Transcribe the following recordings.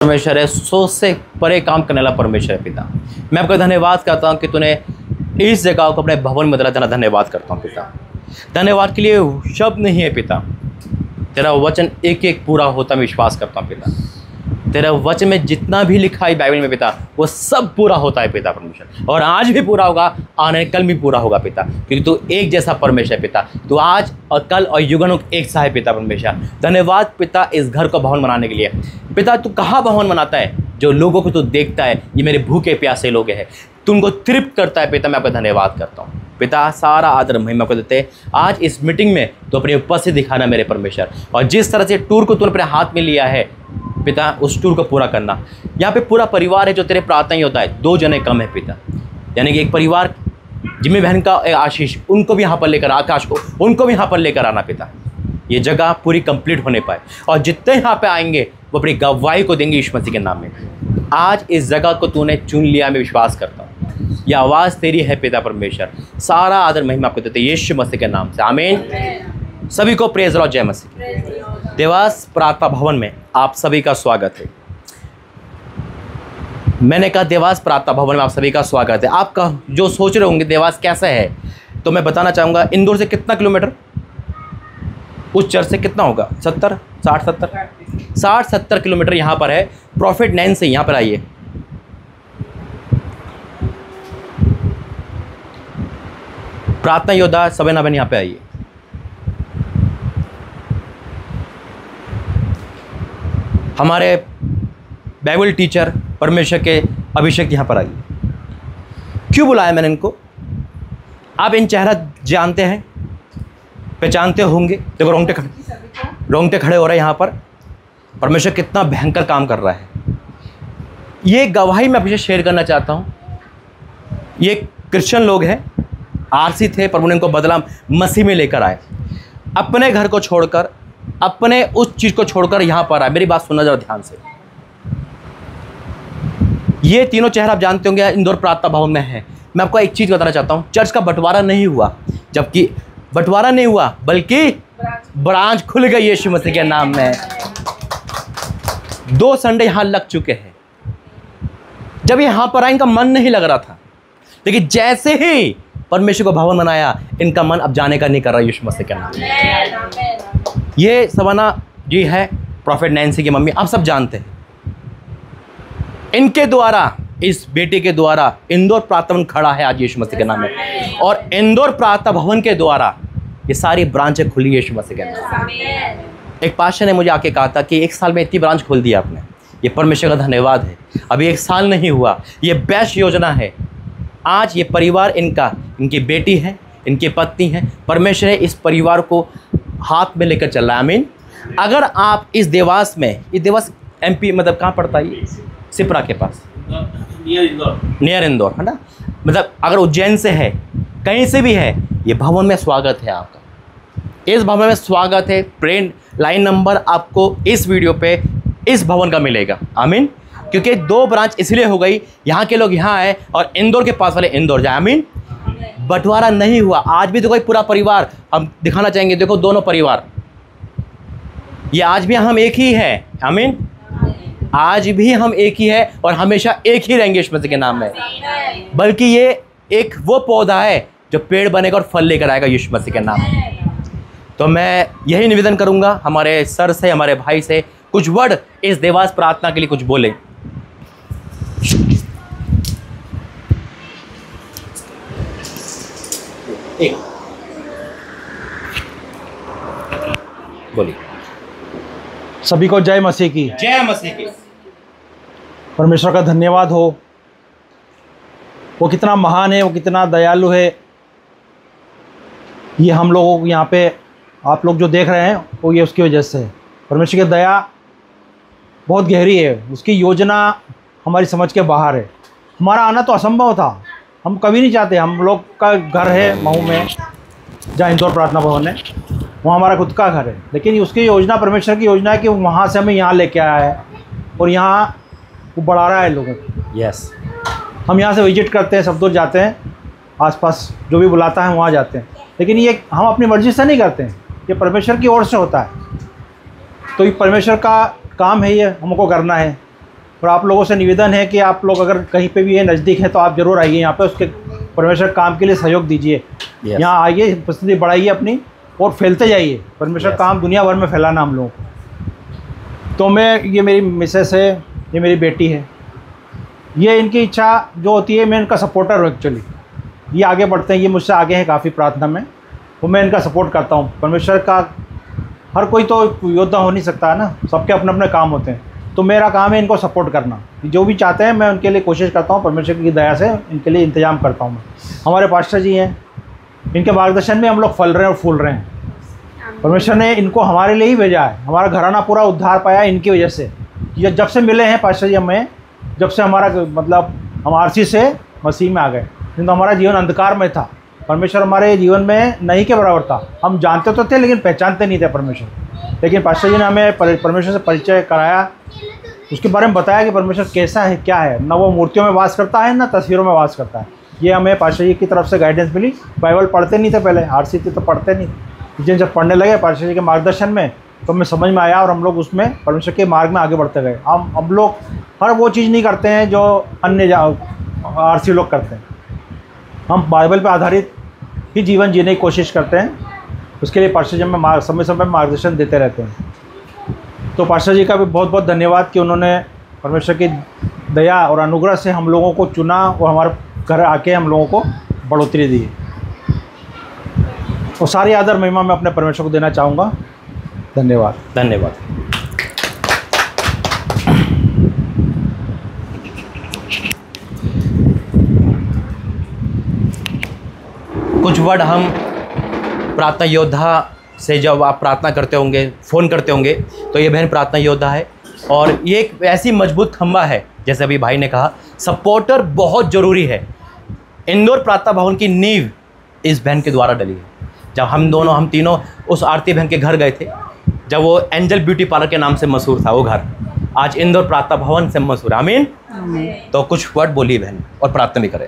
परमेश्वर है, सोच से परे काम करने वाला परमेश्वर है पिता। मैं आपका धन्यवाद करता हूँ कि तूने इस जगह को अपने भवन में बदला। धन्यवाद करता हूँ पिता। धन्यवाद के लिए शब्द नहीं है पिता। तेरा वचन एक एक पूरा होता मैं विश्वास करता हूँ पिता। तेरा वचन में जितना भी लिखा है बाइबल में पिता, वो सब पूरा होता है पिता परमेश्वर। और आज भी पूरा होगा, आने कल भी पूरा होगा पिता, क्योंकि तू एक जैसा परमेश्वर है पिता। तू आज और कल और युगनों एक सा है पिता परमेश्वर। धन्यवाद पिता इस घर को भवन बनाने के लिए। पिता तू कहाँ भवन बनाता है? जो लोगों को तू देखता है, ये मेरे भूखे प्यासे लोग हैं, तू उनको तृप्त करता है पिता। मैं आपका धन्यवाद करता हूँ पिता। सारा आदर महिमा को देते आज इस मीटिंग में तो अपनी उपस्थिति दिखाना मेरे परमेश्वर। और जिस तरह से टूर को तूने अपने हाथ में लिया है पिता, उस टूर को पूरा करना। यहाँ पे पूरा परिवार है जो तेरे प्रार्थना ही होता है। 2 जने कम है पिता, यानी कि एक परिवार जिम्मी बहन का आशीष, उनको भी यहाँ पर लेकर, आकाश को उनको भी यहाँ पर लेकर आना पिता। ये जगह पूरी कंप्लीट होने पाए और जितने यहाँ पे आएंगे वो अपनी गवाही को देंगे यीशु मसीह के नाम में। आज इस जगह को तूने चुन लिया, मैं विश्वास करता हूँ। यह आवाज़ तेरी है पिता परमेश्वर। सारा आदर महिमा आपको देते यीशु मसीह के नाम से, आमीन। सभी को प्रेज लॉर्ड, जय मसीह। देवास प्रार्थना भवन में आप सभी का स्वागत है। मैंने कहा देवास प्रार्थना भवन में आप सभी का स्वागत है। आपका जो सोच रहे होंगे देवास कैसा है, तो मैं बताना चाहूँगा इंदौर से कितना किलोमीटर, उस चर्च से कितना होगा, 60-70 किलोमीटर यहाँ पर है। प्रॉफिट 9 से यहाँ पर आइए। प्रार्थना योद्धा सबेना बहन यहाँ पे आइए। हमारे बाइबल टीचर परमेश्वर के अभिषेक यहाँ पर आइए। क्यों बुलाया मैंने इनको? आप इन चेहरा जानते हैं, पहचानते होंगे। देखो रोंगटे खड़े हो रहे हैं यहाँ पर। परमेश्वर कितना भयंकर काम कर रहा है। ये गवाही मैं आपसे शेयर करना चाहता हूँ। ये क्रिश्चियन लोग हैं, आरसी थे, प्रभु ने इनको बदला, मसीह में लेकर आए। अपने घर को छोड़कर, अपने उस चीज़ को छोड़कर यहाँ पर आए। मेरी बात सुनना जरा ध्यान से। ये तीनों चेहरा आप जानते होंगे, इंदौर प्रार्थना भवन में है। मैं आपको एक चीज़ बताना चाहता हूँ, चर्च का बंटवारा नहीं हुआ, जबकि बंटवारा नहीं हुआ बल्कि ब्रांच खुल गई यीशु मसीह के नाम में। 2 संडे यहाँ लग चुके हैं। जब यहाँ पर आए इनका मन नहीं लग रहा था, लेकिन जैसे ही परमेश्वर को भवन बनाया, इनका मन अब जाने का नहीं कर रहा यीशु मसीह के नाम में। ये सवाना जी है प्रॉफिट नैन्सी की मम्मी, आप सब जानते हैं। इनके द्वारा, इस बेटे के द्वारा इंदौर प्रार्थना भवन खड़ा है आज यीशु मसीह के नाम में। और इंदौर प्रार्थना भवन के द्वारा ये सारी ब्रांचें खुली यीशु मसीह के नाम में। एक पास्टर ने मुझे आके कहा था कि 1 साल में इतनी ब्रांच खोल दी आपने, ये परमेश्वर का धन्यवाद है। अभी 1 साल नहीं हुआ, ये बेस्ट योजना है। आज ये परिवार इनका, इनकी बेटी है, इनकी पत्नी है, परमेश्वर है इस परिवार को हाथ में लेकर चल रहा है, आमीन। अगर आप इस देवास में, ये देवास MP मतलब कहाँ पड़ता है? ये सिपरा के पास, नियर इंदौर है ना। मतलब अगर उज्जैन से है, कहीं से भी है, ये भवन में स्वागत है आपका। इस भवन में स्वागत है। प्रेम लाइन नंबर आपको इस वीडियो पे इस भवन का मिलेगा, आमीन। क्योंकि 2 ब्रांच इसलिए हो गई, यहाँ के लोग यहाँ आए और इंदौर के पास वाले इंदौर जाए, आमीन। बंटवारा नहीं हुआ। आज भी देखो पूरा परिवार हम दिखाना चाहेंगे। देखो दोनों परिवार, ये आज भी हम एक ही है, आमीन। आज भी हम एक ही है और हमेशा एक ही रहेंगे यीशु मसीह के नाम में। बल्कि ये एक वो पौधा है जो पेड़ बनेगा और फल लेकर आएगा यीशु मसीह के नाम में। तो मैं यही निवेदन करूंगा हमारे सर से, हमारे भाई से, कुछ वर्ड इस देवास प्रार्थना के लिए कुछ बोले। बोलिए। सभी को जय मसीह की। जय मसीह की। परमेश्वर का धन्यवाद हो। वो कितना महान है, वो कितना दयालु है। ये हम लोगों को यहाँ पे, आप लोग जो देख रहे हैं, वो ये उसकी वजह से है। परमेश्वर की दया बहुत गहरी है, उसकी योजना हमारी समझ के बाहर है। हमारा आना तो असंभव था, हम कभी नहीं चाहते। हम लोग का घर है महू में, जहाँ इंदौर प्रार्थना भवन है, वहाँ हमारा खुद का घर है। लेकिन उसकी योजना, परमेश्वर की योजना है कि वहाँ से हमें यहाँ लेके आया है और यहाँ वो बढ़ा रहा है लोगों को। यस, हम यहाँ से विजिट करते हैं, सब दूर जाते हैं, आसपास जो भी बुलाता है वहाँ जाते हैं। लेकिन ये हम अपनी मर्ज़ी से नहीं करते हैं, ये परमेश्वर की ओर से होता है। तो ये परमेश्वर का काम है, ये हमको करना है। और आप लोगों से निवेदन है कि आप लोग अगर कहीं पे भी ये नज़दीक है तो आप ज़रूर आइए यहाँ पे, उसके परमेश्वर काम के लिए सहयोग दीजिए। यहाँ आइए, उपस्थिति बढ़ाइए अपनी और फैलते जाइए। परमेश्वर काम दुनिया भर में फैलाना हम लोगों को। तो मैं, ये मेरी मिसेस है, ये मेरी बेटी है, ये इनकी इच्छा जो होती है, मैं इनका सपोर्टर हूँ एक्चुअली। ये आगे बढ़ते हैं, ये मुझसे आगे हैं काफ़ी प्रार्थना में, तो मैं इनका सपोर्ट करता हूँ। परमेश्वर का हर कोई तो योद्धा हो नहीं सकता है ना, सबके अपने अपने काम होते हैं। तो मेरा काम है इनको सपोर्ट करना, जो भी चाहते हैं मैं उनके लिए कोशिश करता हूँ, परमेश्वर की दया से इनके लिए इंतजाम करता हूँ मैं। हमारे पास्टर जी हैं, इनके मार्गदर्शन में हम लोग फल रहे हैं और फूल रहे हैं। परमेश्वर ने इनको हमारे लिए ही भेजा है। हमारा घराना पूरा उद्धार पाया इनकी वजह से। ये जब से मिले हैं पास्टर जी हमें, जब से हमारा मतलब हम आरसी से मसीह में आ गए, नहीं तो हमारा जीवन अंधकार में था। परमेश्वर हमारे जीवन में नहीं के बराबर था। हम जानते तो थे लेकिन पहचानते नहीं थे परमेश्वर। लेकिन पास्टर जी ने हमें परमेश्वर से परिचय कराया, उसके बारे में बताया कि परमेश्वर कैसा है, क्या है। ना वो मूर्तियों में वास करता है, ना तस्वीरों में वास करता है। ये हमें पास्टर जी की तरफ से गाइडेंस मिली। बाइबल पढ़ते नहीं थे पहले, आरसी थी तो पढ़ते नहीं, लेकिन जब पढ़ने लगे पास्टर जी के मार्गदर्शन में तो हमें समझ में आया और हम लोग उसमें परमेश्वर के मार्ग में आगे बढ़ते गए। हम लोग हर वो चीज़ नहीं करते हैं जो अन्य आरसी लोग करते हैं। हम बाइबल पर आधारित ही जीवन जीने की कोशिश करते हैं। उसके लिए पास्टर जी में समय समय मार्गदर्शन देते रहते हैं। तो पास्टर जी का भी बहुत बहुत धन्यवाद कि उन्होंने परमेश्वर की दया और अनुग्रह से हम लोगों को चुना और हमारे घर आके हम लोगों को बढ़ोतरी दी। और सारी आदर महिमा मैं अपने परमेश्वर को देना चाहूँगा। धन्यवाद। धन्यवाद। कुछ वर्ड हम प्रार्थना योद्धा से, जब आप प्रार्थना करते होंगे, फ़ोन करते होंगे, तो ये बहन प्रार्थना योद्धा है और ये एक ऐसी मजबूत खंबा है, जैसे अभी भाई ने कहा, सपोर्टर बहुत ज़रूरी है। इंदौर प्रार्थना भवन की नींव इस बहन के द्वारा डली है। जब हम तीनों उस आरती बहन के घर गए थे, जब वो एंजल ब्यूटी पार्लर के नाम से मशहूर था वो घर, आज इंदौर प्रार्थना भवन से मशहूर। आमीन। तो कुछ वर्ड बोलिए बहन और प्रार्थना भी करें।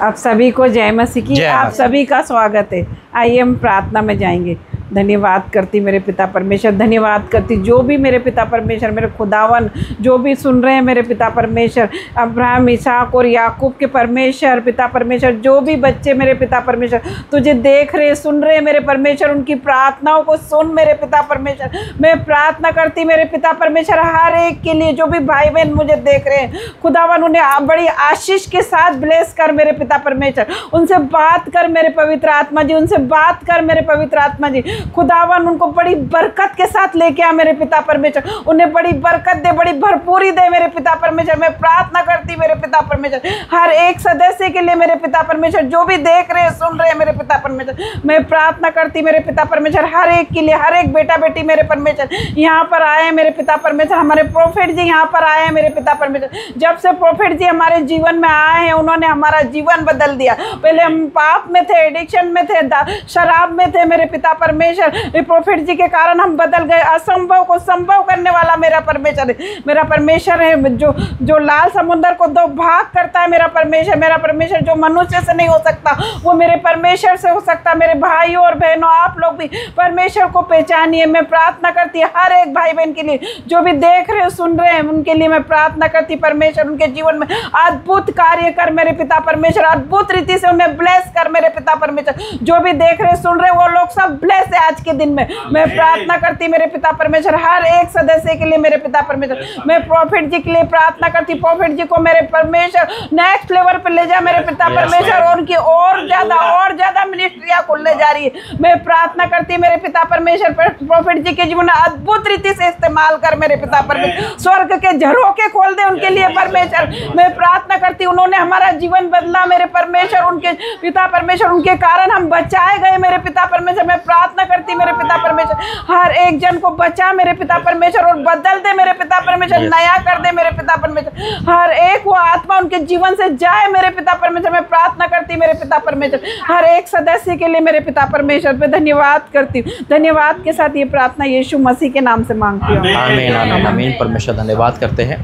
आप सभी को जय मसीह की। आप सभी का स्वागत है। आइए हम प्रार्थना में जाएंगे। धन्यवाद करती मेरे पिता परमेश्वर, धन्यवाद करती जो भी मेरे पिता परमेश्वर, मेरे खुदावन जो भी सुन रहे हैं मेरे पिता परमेश्वर, अब्राहम, इसहाक और याकूब के परमेश्वर, पिता परमेश्वर जो भी बच्चे मेरे पिता परमेश्वर तुझे देख रहे सुन रहे मेरे परमेश्वर, उनकी प्रार्थनाओं को सुन मेरे पिता परमेश्वर। मैं प्रार्थना करती मेरे पिता परमेश्वर हर एक के लिए, जो भी भाई बहन मुझे देख रहे हैं खुदावन, उन्हें बड़ी आशीष के साथ ब्लेस कर मेरे पिता परमेश्वर। उनसे बात कर मेरे पवित्र आत्मा जी, उनसे बात कर मेरे पवित्र आत्मा जी। खुदावन उनको बड़ी बरकत के साथ लेके आ मेरे पिता परमेश्वर, उन्हें बड़ी बरकत दे, बड़ी भरपूरी दे मेरे पिता परमेश्वर। मैं प्रार्थना करती मेरे पिता परमेश्वर हर एक सदस्य के लिए मेरे पिता परमेश्वर, जो भी देख रहे सुन रहे मेरे पिता परमेश्वर। मैं प्रार्थना करती मेरे पिता परमेश्वर हर एक के लिए, हर एक बेटा बेटी मेरे परमेश्वर यहाँ पर आए मेरे पिता परमेश्वर। हमारे प्रोफेट जी यहाँ पर आए हैं मेरे पिता परमेश्वर। जब से प्रोफेट जी हमारे जीवन में आए हैं, उन्होंने हमारा जीवन बदल दिया। पहले हम पाप में थे, एडिक्शन में थे, शराब में थे मेरे पिता परमेश्वर। प्रोफेट जी के कारण हम बदल गए। असंभव को संभव करने वाला मेरा परमेश्वर है, मेरा परमेश्वर है। जो लाल समुद्र को दो भाग करता है मेरा परमेश्वर, मेरा परमेश्वर जो मनुष्य से नहीं हो सकता वो मेरे परमेश्वर से हो सकता। मेरे भाइयों और बहनों आप लोग भी परमेश्वर को पहचानिए। मैं प्रार्थना करती हर एक भाई बहन के लिए, जो भी देख रहे सुन रहे हैं उनके लिए मैं प्रार्थना करती परमेश्वर उनके जीवन में अद्भुत कार्य कर मेरे पिता परमेश्वर, अद्भुत रीति से उन्हें ब्लेस कर मेरे पिता परमेश्वर। जो भी देख रहे सुन रहे वो लोग सब ब्लेस है आज के दिन में। मैं प्रार्थना करती मेरे पिता परमेश्वर हर एक सदस्य के लिए मेरे पिता परमेश्वर। मैं प्रॉफिट जी के लिए प्रार्थना करती, प्रॉफिट जी को मेरे परमेश्वर नेक्स्ट लेवल पर ले जा मेरे पिता परमेश्वर, और उनकी और ज्यादा मिनिस्ट्रियां खुलने जा रही है। मैं प्रार्थना करती मेरे पिता परमेश्वर प्रॉफिट जी के जीवन में अद्भुत रीति से इस्तेमाल कर मेरे पिता परमेश्वर, स्वर्ग के झरोखे खोल दे उनके लिए परमेश्वर। मैं प्रार्थना करती उन्होंने हमारा जीवन बदला मेरे परमेश्वर, उनके पिता परमेश्वर उनके कारण हम बचाए गए मेरे पिता परमेश्वर। मैं प्रार्थना करती मेरे पिता परमेश्वर हर एक जन को बचा मेरे पिता परमेश्वर और बदल दे मेरे पिता परमेश्वर, नया कर दे मेरे पिता परमेश्वर। हर एक वो आत्मा उनके जीवन से जाए मेरे पिता परमेश्वर। मैं प्रार्थना करती मेरे पिता परमेश्वर हर एक सदस्य के लिए मेरे पिता परमेश्वर पे धन्यवाद करती हूँ। धन्यवाद के साथ ये प्रार्थना यीशु मसीह के नाम से मांगती हूँ। आमीन आमीन आमीन। परमेश्वर धन्यवाद करते हैं।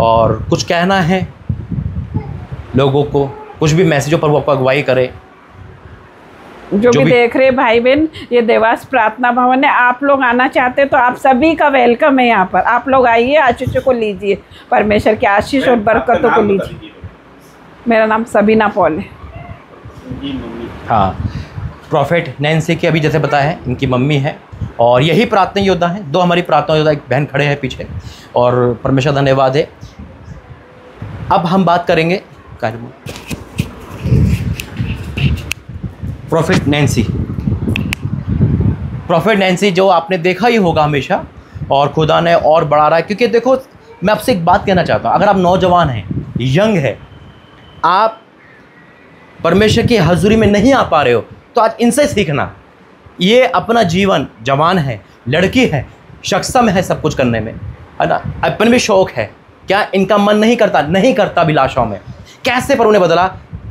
और कुछ कहना है लोगों को, कुछ भी मैसेजों पर वो आपको अगुवाई करे। जो भी देख रहे भाई बहन, ये देवास प्रार्थना भवन है। आप लोग आना चाहते तो आप सभी का वेलकम है यहाँ पर। आप लोग आइए, आशीषों को लीजिए, परमेश्वर के आशीष और बरकतों को लीजिए। मेरा नाम सबीना पॉल है। हाँ, प्रॉफेट नैन्सी की अभी जैसे बताया है, इनकी मम्मी है और यही प्रार्थना योद्धा हैं। दो हमारी प्रार्थना योद्धा, एक बहन खड़े हैं पीछे, और परमेश्वर धन्यवाद है। अब हम बात करेंगे प्रॉफेट नैन्सी। प्रॉफेट नैन्सी जो आपने देखा ही होगा हमेशा, और खुदा ने और बढ़ा रहा है। क्योंकि देखो, मैं आपसे एक बात कहना चाहता हूँ, अगर आप नौजवान हैं, यंग है, आप परमेश्वर की हजूरी में नहीं आ पा रहे हो, तो आज इनसे सीखना। ये अपना जीवन, जवान है, लड़की है, सक्षम है सब कुछ करने में, है ना, अपन भी शौक है, क्या इनका मन नहीं करता अभिलाषाओं में, कैसे पर उन्हें बदला।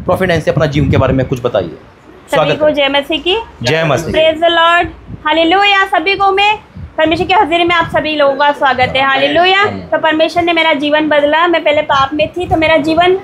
प्रॉफेट नैन्सी अपना जीवन के बारे में कुछ बताइए। सभी को जय मसीह की। जय मसीह। Praise the Lord, hallelujah. सभी को मैं परमेश्वर की हज़ूरी में आप सभी लोगों का स्वागत है, हालेलुया। तो परमेश्वर ने मेरा जीवन बदला। मैं पहले पाप में थी, तो मेरा जीवन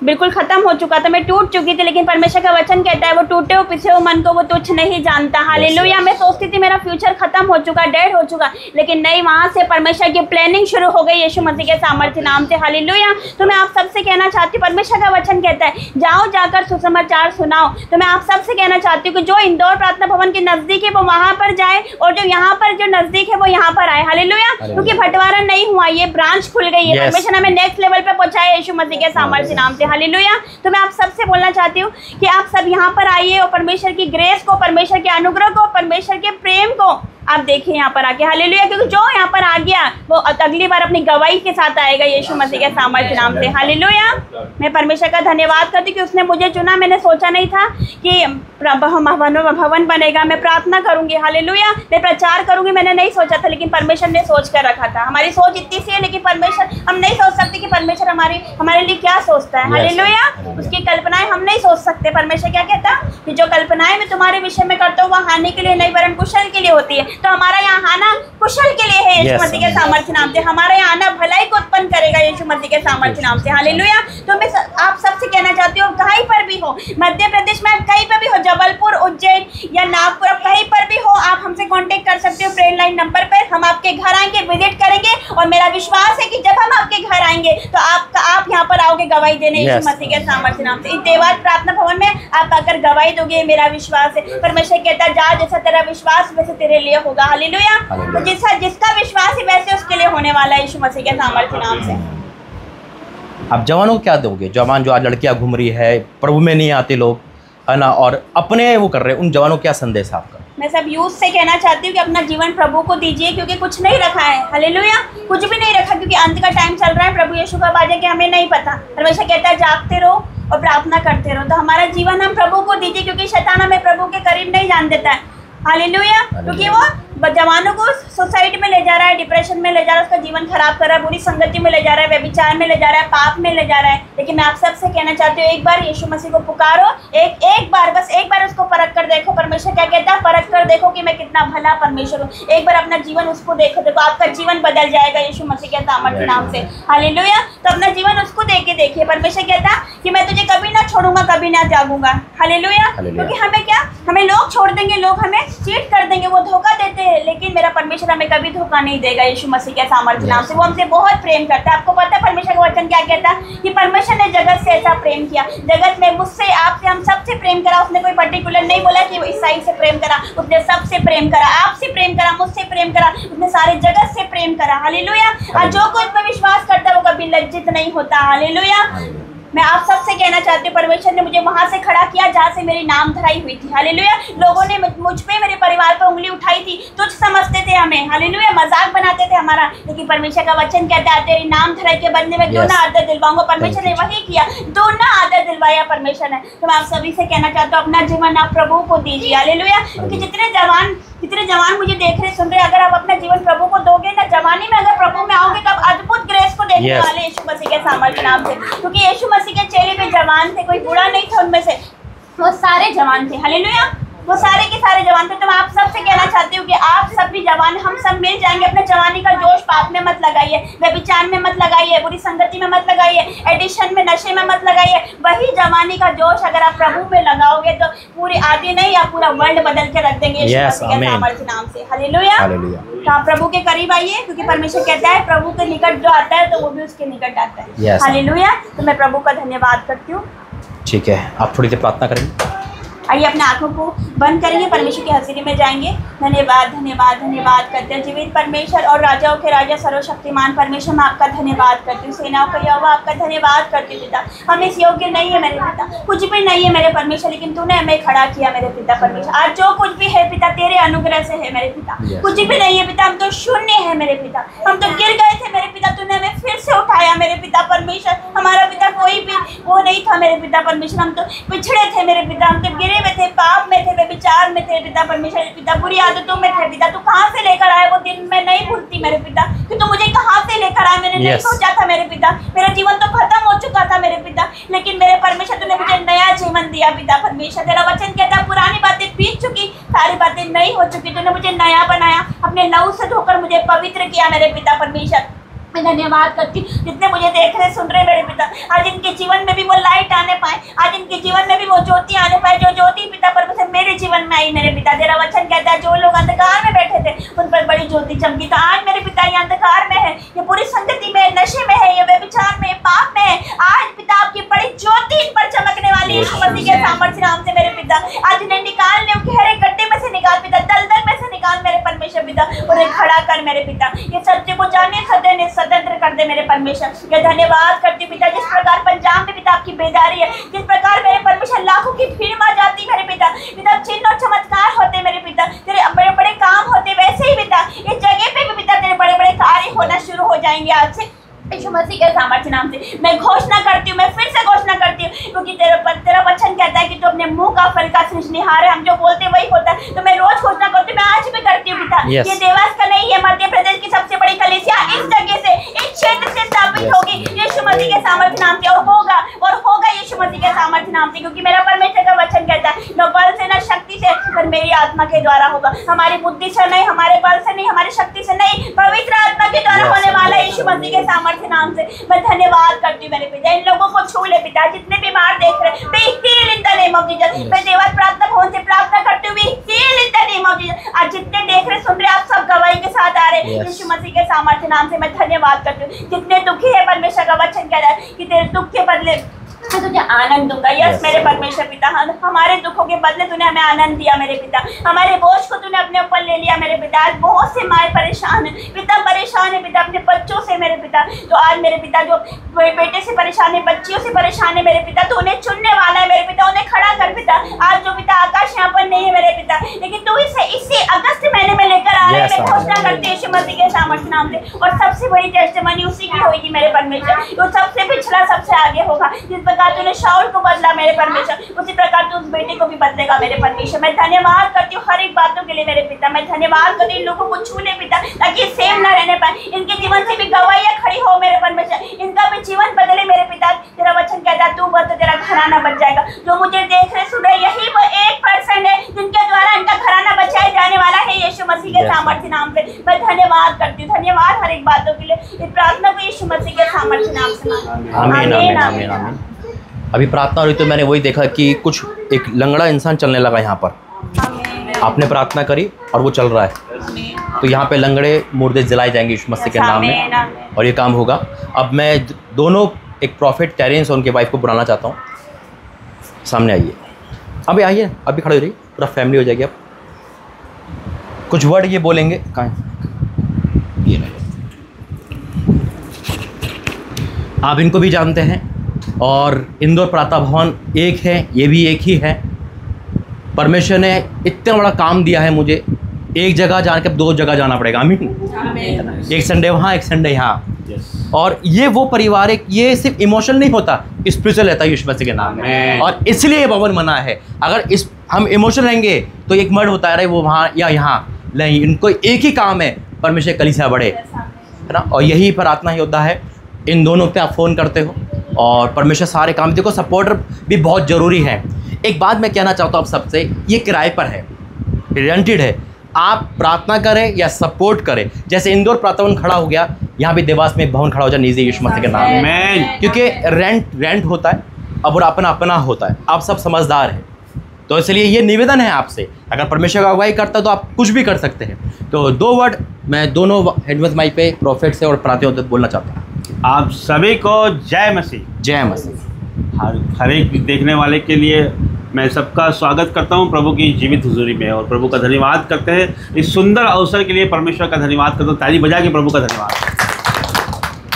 बिल्कुल ख़त्म हो चुका था, मैं टूट चुकी थी। लेकिन परमेश्वर का वचन कहता है, वो टूटे हुए पिछे हुए मन को वो तुच्छ नहीं जानता, हालेलुया। मैं सोचती थी मेरा फ्यूचर खत्म हो चुका, डेड हो चुका, लेकिन नहीं, वहाँ से परमेश्वर की प्लानिंग शुरू हो गई यीशु मसीह के सामर्थ्य नाम से, हालेलुया। तो मैं आप सबसे कहना चाहती हूँ, परमेश्वर का वचन कहता है, जाओ जाकर सुसमाचार सुनाओ। तो मैं आप सबसे कहना चाहती हूँ कि जो इंदौर प्रार्थना भवन के नज़दीक है वो वहाँ पर जाए, और जो यहाँ पर जो नज़दीक है वो यहाँ पर आए, हालेलुया। क्योंकि बंटवारा नहीं हुआ, ये ब्रांच खुल गई है। परमेश्वर हमें नेक्स्ट लेवल पे पहुँचाए यीशु मसीह के सामर्थ्य नाम से, हालेलुया। तो मैं आप सबसे बोलना चाहती हूँ कि आप सब यहाँ पर आइए और परमेश्वर की ग्रेस को, परमेश्वर के अनुग्रह को, परमेश्वर के प्रेम को आप देखिए यहाँ पर आके, हालेलुया। क्योंकि जो यहाँ पर आ गया वो अगली बार अपनी गवाही के साथ आएगा यीशु मसीह के सामर्थ्य नाम से, हालेलुया। मैं परमेश्वर का धन्यवाद करती हूँ कि उसने मुझे चुना। मैंने सोचा नहीं था कि भवन बनेगा, मैं प्रार्थना करूँगी, हालेलुया, मैं प्रचार करूँगी, मैंने नहीं सोचा था, लेकिन परमेश्वर ने सोच कर रखा था। हमारी सोच इतनी सी है, लेकिन परमेश्वर, हम नहीं सोच सकते कि परमेश्वर हमारे लिए क्या सोचता है, हालेलुया। उसकी कल्पनाएं हम नहीं सोच सकते। परमेश्वर क्या कहता कि जो कल्पनाएं मैं तुम्हारे विषय में करता हूँ वह हानि के लिए नहीं वरन कुशल के लिए होती है। तो हमारा यहाँ आना कुशल के लिए है यीशु मसीह के सामर्थ्य नाम से। हमारा यहाँ आना भलाई को उत्पन्न करेगा यीशु मसीह के सामर्थ्य नाम से, हालेलुया। तो मैं आप सबसे कहना चाहती हूँ, कहीं पर भी हो, मध्य प्रदेश में कहीं पर भी हो, जबलपुर, उज्जैन या नागपुर, कहीं पर भी हो, आप हमसे कांटेक्ट कर सकते हो प्रेयर लाइन नंबर पर। हम आपके घर आएंगे, विजिट करेंगे, और मेरा विश्वास है कि जब हम आपके घर आएंगे तो आप यहाँ पर आओगे गवाही देने यीशु मसीह के सामर्थ्य नाम से। इस देवास प्रार्थना भवन में आप आकर गवाही दोगे, मेरा विश्वास है। परमेश्वर कहता है, जा जैसा तेरा विश्वास वैसे तेरे लिए होगा, हालेलुया। तो जिसका विश्वास है वैसे उसके लिए होने वाला है यीशु मसीह के सामर्थ्य नाम से। आप जवानों को क्या दोगे? जवान जो आज लड़कियां घूम रही है, प्रभु में नहीं आते लोग, है ना, और अपने वो कर रहे हैं, उन जवानों को क्या संदेश आपका? मैं सब यूथ से कहना चाहती हूँ कि अपना जीवन प्रभु को दीजिए, क्योंकि कुछ नहीं रखा है, हालेलुया, कुछ भी नहीं रखा, क्योंकि अंत का टाइम चल रहा है। प्रभु यीशु कब आ जाएगा हमें नहीं पता। परमेश्वर कहता है, जागते रहो और प्रार्थना करते रहो। तो हमारा जीवन हम प्रभु को दीजिए, क्योंकि शैतान हमें प्रभु के करीब नहीं जान देता है, हालेलुया। क्योंकि वो जवानों को सुसाइड में ले जा रहा है, डिप्रेशन में ले जा रहा है, उसका जीवन खराब कर रहा है, बुरी संगति में ले जा रहा है, व्यभिचार में ले जा रहा है, पाप में ले जा रहा है। लेकिन मैं आप सबसे कहना चाहती हूँ, एक बार यीशु मसीह को पुकारो, एक बार, बस एक बार उसको परख कर देखो। परमेश्वर क्या कहता है, परख कर देखो कि मैं कितना भला परमेश्वर हूँ। एक बार अपना जीवन उसको देखो, देखो आपका जीवन बदल जाएगा यीशु मसीह के सामर्थ्य नाम से, हालेलुया। तो अपना जीवन उसको देख के देखिए। परमेश्वर कहता है कि मैं तुझे कभी ना छोड़ूंगा, कभी ना त्यागूंगा, हालेलुया। क्योंकि हमें क्या, हमें लोग छोड़ देंगे, लोग हमें चीट कर देंगे, वो धोखा देते हैं, लेकिन मेरा परमेश्वर हमें कभी धोखा नहीं देगा यीशु मसीह के सामर्थ्य नाम से। वो हमसे बहुत प्रेम करता है। आपको पता है परमेश्वर का वचन क्या कहता है कि परमेश्वर ने जगत से ऐसा प्रेम किया, जगत में मुझसे, आपसे, हम सबसे प्रेम करा। उसने कोई पर्टिकुलर नहीं बोला कि वो ईसाई से प्रेम करा, उसने सबसे प्रेम करा, आपसे प्रेम करा, मुझसे प्रेम करा, उसने सारे जगत से प्रेम करा, हालेलुया। और जो कोई इस पर विश्वास करता है वो कभी लज्जित नहीं होता, हालेलुया। मैं आप सबसे कहना चाहती हूँ, परमेश्वर ने मुझे वहाँ से खड़ा किया जहाँ से मेरी नाम धराई हुई थी, हालेलुया। लोगों ने मुझ पे, मेरे परिवार पर उंगली उठाई थी, तुझ समझते थे हमें, हालेलुया, मजाक बनाते थे हमारा। लेकिन परमेश्वर का वचन कहता है, तेरी नाम धराई के बदले में दोना आदर दिलवाऊंगा। परमेश्वर ने वही किया, दोना आदर दिलवाया परमेश्वर ने। तो मैं आप सभी से कहना चाहता हूँ, अपना जीवन आप प्रभु को दीजिए, हालेलुया। क्योंकि जितने जवान मुझे देख रहे, सुन रहे, अगर आप अपना जीवन प्रभु को दोगे ना, जवानी में अगर प्रभु में आओगे तो आप अद्भुत ग्रेस को देखने वाले यीशु मसीह के सामर्थ्य नाम से। क्योंकि यीशु मसीह के चेहरे पे जवान थे, कोई बूढ़ा नहीं था उनमें से, वो सारे जवान थे, हालेलुया। वो सारे के सारे जवान थे। तो मैं आप सबसे कहना चाहती हूँ कि आप सब भी जवान, हम सब मिल जाएंगे। अपने जवानी का जोश पाप में मत लगाइए, व्यभिचार में मत लगाइए, बुरी संगति में मत लगाइए, एडिशन में, नशे में मत लगाइए। वही जवानी का जोश अगर आप प्रभु में लगाओगे तो पूरी आदि नहीं, आप पूरा वर्ल्ड बदल के रख देंगे यीशु मसीह के सामर्थ्य नाम से। हालेलुया। तो आप प्रभु के करीब आइए, क्योंकि परमेश्वर कहता है प्रभु के निकट जो आता है तो वो भी उसके निकट आता है। हालेलुया। तो मैं प्रभु का धन्यवाद करती हूँ। ठीक है, आप थोड़ी देर प्रार्थना करेंगे। आइए अपने आंखों को बंद करेंगे, परमेश्वर की हज़ूरी में जाएंगे। धन्यवाद धन्यवाद धन्यवाद करते हैं जीवित परमेश्वर और राजाओं के राजा सर्वशक्तिमान परमेश्वर, मैं आपका धन्यवाद करती हूँ। सेनाओं का यहोवा आपका धन्यवाद करती हूँ पिता। हम इस योग्य नहीं है मेरे पिता, कुछ भी नहीं है मेरे परमेश्वर, लेकिन तूने हमें खड़ा किया मेरे पिता परमेश्वर। आज जो कुछ भी है पिता तेरे अनुग्रह से है मेरे पिता। कुछ भी नहीं है पिता, हम तो शून्य है मेरे पिता, हम तो गिर गए थे मेरे पिता, तूने हमें फिर से उठाया मेरे पिता परमेश्वर। हमारा पिता कोई भी वो नहीं था मेरे पिता परमेश्वर, हम तो पिछड़े थे मेरे पिता, हम तो गिरे हुए थे, पाप में थे, व्यभिचार में थे पिता परमेश्वर। पिता बुरी आदतों में थे पिता, तू कहाँ से लेकर आए वो दिन मैं नहीं भूलती मेरे पिता, कि तू मुझे कहाँ से लेकर आए मैंने नहीं सोचा था मेरे पिता। मेरा जीवन तो खत्म हो चुका था मेरे पिता, लेकिन मेरे परमेश्वर तूने मुझे नया जीवन दिया पिता परमेश्वर। तेरा वचन कहता पुरानी बातें बीत चुकी, सारी बातें नई हो चुकी, तूने मुझे नया बनाया, अपने लहू से धोकर मुझे पवित्र किया मेरे पिता परमेश्वर। मैं धन्यवाद करती हूँ जितने मुझे देख रहे सुन रहे मेरे पिता, आज इनके जीवन में भी वो लाइट आने पाए, आज इनके जीवन में भी वो ज्योति आने पाए, जो ज्योति पिता परमेश्वर मेरे जीवन में आई मेरे पिता। तेरा वचन कहता है जो लोग अंधकार में बैठे थे उन पर बड़ी ज्योति चमकी। तो आज मेरे पिता ये अंधकार में है, ये पूरी संगति में, नशे में है, ये व्यभिचार में, पाप में है, आज पिता आपकी बड़ी ज्योति इन पर चमकने वाली है यीशु मसीह के सामर्थ्य नाम से मेरे पिता। आज इन्हें निकाल ले, गहरे गड्ढे में से निकाल पिता, दलदल में से निकाल मेरे परमेश्वर पिता, उन्हें खड़ा कर मेरे पिता। ये सत्य को जाने खतरे स्वतंत्र कर दे मेरे परमेश्वर। ये धन्यवाद करती हूँ पिता, जिस प्रकार पंजाब में पिता आपकी बेदारी है, जिस प्रकार मेरे परमेश्वर लाखों की भीड़ मार जाती मेरे पिता, पिता चिन्ह और चमत्कार होते मेरे पिता, तेरे बड़े बड़े काम होते, वैसे ही पिता इस जगह पे भी पिता तेरे बड़े बड़े कार्य होना शुरू हो जाएंगे आज से यीशु मसीह के सामर्थ्य नाम से। मैं घोषणा करती हूँ, मैं फिर से घोषणा करती हूँ, क्योंकि तेरा वचन कहता है कि तू अपने मुंह का फल का सृजनिहार है, हम जो बोलते हैं वही होता है। तो मैं रोज घोषणा करती हूँ, मैं आज भी करती हूँ पिता। ये देवास का नहीं है, मध्य प्रदेश की सबसे बड़ी कलीसिया इस जगह से, इस क्षेत्र से स्थापित होगी यीशु मसीह के सामर्थ्य नाम से, और होगा यीशु मसीह के सामर्थ्य नाम से, क्योंकि मेरा परमेश्वर का वचन कहता है न बल से न शक्ति से पर मेरी आत्मा के द्वारा होगा। हमारी बुद्धि से नहीं, हमारे बल से नहीं, हमारी शक्ति से नहीं, पवित्र आत्मा के द्वारा होने वाला यीशु मसीह के सामर्थ्य नाम से। मैं धन्यवाद करती हूँ मेरे पिता, इन लोगों को छू ले पिता, जितने बीमार देख रहे हैं, be heal in the name of Jesus. मैं देवत प्रार्थना भवन से प्रार्थना करती हूँ, be heal in the name of Jesus. आज जितने देख रहे सुन रहे आप सब गवाही के साथ आ रहे हैं यीशु मसीह के सामर्थ्य नाम से मैं धन्यवाद करती हूँ। जितने दुखी है परमेश्वर का वचन कह रहा है कि तेरे दुख के बदले मैं तुझे आनंद दूंगा। यस मेरे परमेश्वर पिता, हमारे दुखों के बदले तूने हमें आनंद दिया मेरे पिता, हमारे बोझ को तूने अपने ऊपर ले लिया मेरे पिता। आज बहुत से माए परेशान है पिता, परेशान है पिता अपने बच्चों से मेरे पिता। तो आज मेरे पिता जो बेटे से परेशान है, बच्चियों से परेशान है मेरे पिता, तो उन्हें चुनने वाला है मेरे पिता, उन्हें खड़ा कर पिता। आज जो पिता आकाश यहाँ पर नहीं है मेरे पिता, लेकिन तू इसे अगस्त महीने में लेकर आ रहे हैं। मैं घोषणा करती हूँ यीशु मसीह के सामर्थ्य नाम से, और सबसे बड़ी टेस्टिमनी उसी की होगी मेरे परमेश्वर। तो सबसे पिछड़ा सबसे आगे होगा। जिस प्रकार तूने शाऊल को बदला मेरे परमेश्वर, उसी प्रकार तू उस बेटे को भी बदलेगा मेरे परमेश्वर। मैं धन्यवाद करती हूँ हर एक बातों के लिए मेरे पिता। मैं धन्यवाद करती हूँ इन लोगों को छू ले पिता, ताकि सेम न रहने पाए, इनके जीवन से भी गवाहियाँ खड़ी हो मेरे परमेश्वर, इनका भी जीवन बदले मेरे पिता। तेरा वचन कहता है तू बद तो तेरा घराना बच जाएगा। जो मुझे देख रहे सुन रहे, यही वो 1% है जिनके द्वारा इनका घराना बचाया जाने वाला है यीशु मसीह के सामर्थ्य नाम से। मैं धन्यवाद करती हूँ, धन्यवाद हर एक बातों के लिए। इस प्रार्थना को यीशु मसीह के सामर्थ्य नाम से आमीन आमीन आमीन। अभी प्रार्थना हो रही तो मैंने वही देखा कि कुछ एक लंगड़ा इंसान चलने लगा यहाँ पर, आपने प्रार्थना करी और वो चल रहा है। तो यहाँ पे लंगड़े मुर्दे जलाए जाएंगे यीशु मसीह के नाम में, और ये काम होगा। अब मैं दोनों, एक प्रॉफिट टेरेंस और उनके वाइफ को बुलाना चाहता हूँ, सामने आइए। अभी आइए, अभी खड़े हो रही, पूरा फैमिली हो जाएगी। अब कुछ वर्ड ये बोलेंगे, कहाँ ये नहीं, आप इनको भी जानते हैं, और इंदौर प्रार्थना भवन एक है, ये भी एक ही है। परमेश्वर ने इतना बड़ा काम दिया है मुझे, एक जगह जाने के 2 जगह जाना पड़ेगा। आमीन। एक संडे वहाँ, एक संडे यहाँ। और ये वो परिवार है, ये सिर्फ इमोशनल नहीं होता, स्पिरिचुअल रहता है यीशु मसीह के नाम में। और इसलिए ये भवन बना है। अगर हम इमोशनल रहेंगे तो एक मर्ड होता है वो वहाँ या यहाँ, नहीं, इनको एक ही काम है, परमेश्वर कलीसिया बढ़े, है ना। और यही प्रार्थना योद्धा है, इन दोनों पे आप फ़ोन करते हो और परमेश्वर सारे काम। देखो सपोर्टर भी बहुत ज़रूरी है। एक बात मैं कहना चाहता हूँ आप सबसे, ये किराए पर है, रेंटेड है। आप प्रार्थना करें या सपोर्ट करें, जैसे इंदौर प्रार्थना भवन खड़ा हो गया, यहाँ भी देवास में भवन खड़ा हो जाए निजी यीशु मसीह के नाम में, क्योंकि रेंट होता है और अपना अपना होता है। आप सब समझदार हैं, तो इसलिए ये निवेदन है आपसे, अगर परमेश्वर का अगुवाई करता है तो आप कुछ भी कर सकते हैं। तो 2 वर्ड मैं दोनों हेडवेज माइक पे प्रॉफिट से और प्रार्थना बोलना चाहता हूँ। आप सभी को जय मसीह। जय मसीह। हर एक देखने वाले के लिए मैं सबका स्वागत करता हूं प्रभु की जीवित हुजूरी में, और प्रभु का धन्यवाद करते हैं इस सुंदर अवसर के लिए। परमेश्वर का धन्यवाद करता हूं, ताली बजा के प्रभु का धन्यवाद।